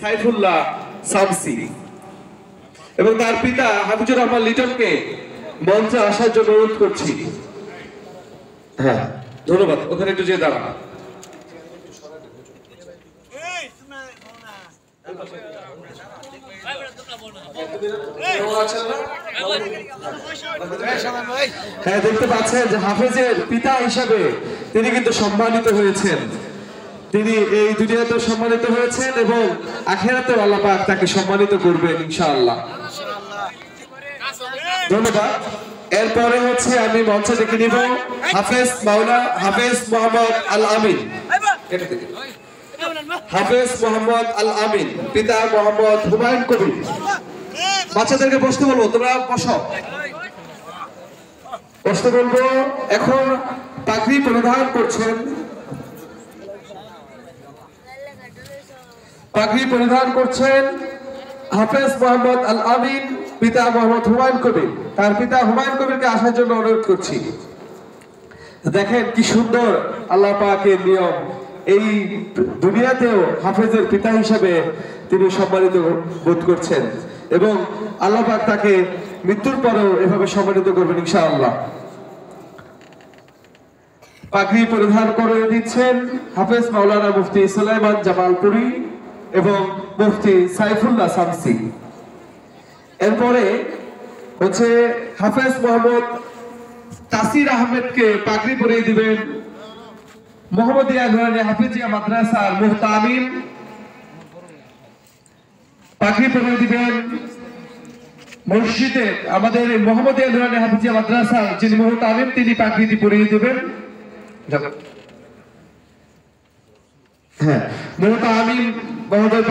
সাইফুল্লাহ শামসী এবং তার পিতা হাফিজুর রহমান লিটনকে মঞ্চে আসার জন্য অনুরোধ করছি। হ্যাঁ, ধন্যবাদ। ওখানে একটু যেয়ে দাঁড়ান। হ্যাঁ, দেখতে পাচ্ছেন যে হাফেজের পিতা হিসাবে তিনি কিন্তু সম্মানিত হয়েছেন। তিনি এই দুনিয়াতে সম্মানিত হয়েছেন এবং আখিরাতেও আল্লাহ পাক তাকে সম্মানিত করবেন ইনশাআল্লাহ। ধন্যবাদ। এরপরে হচ্ছে আমি মঞ্চে ডেকে নিব হাফেজ মাওলানা হাফেজ মোহাম্মদ আল আমিন। হাফেজ মোহাম্মদ আল আমিন, পিতা মোহাম্মদ হুমায়ুন কবির। বাচ্চাদেরকে বসতে বলবো, তোমরা বসো। বসতে বলবো। এখন পাগড়ি পরিধান করছেন, পাগড়ি পরিধান করছেন হাফেজ মোহাম্মদ আল আমিন, পিতা মোহাম্মদ হুমায়ুন কবির। তার পিতা হুমায়ুন কবিরকে আসার জন্য অনুরোধ করছি। দেখেন কি সুন্দর আল্লাহ পাকের নিয়ম। এই দুনিয়াতেও হাফেজের পিতা হিসাবে তিনি সম্মানিত বোধ করছেন এবং আল্লাহ পাক তাকে মৃত্যুর পরেও এভাবে সম্মানিত করবেন ইনশাআল্লাহ। পাগড়ি পরিধান করে দিচ্ছেন হাফেজ মাওলানা মুফতি সুলাইমান জামালপুরি এবং মুফতি সাইফুল্লাহ শামসী। এরপরে হচ্ছে হাফেজ মোহাম্মদ তাসির আহমেদকে পাগড়ি পরিয়ে দিবেন মোহাম্মদিয়া নুরানী হাফিজিয়া মাদ্রাসার মুহতামিম। পাগড়ি পরিয়ে দিবেন মসজিদে আমাদের মোহাম্মদিয়া নুরানী হাফিজিয়া মাদ্রাসার যিনি মুহতামিম, তিনি পাগড়িটি পরিয়ে দিবেন। হ্যাঁ, মুহতামিম মহোদয়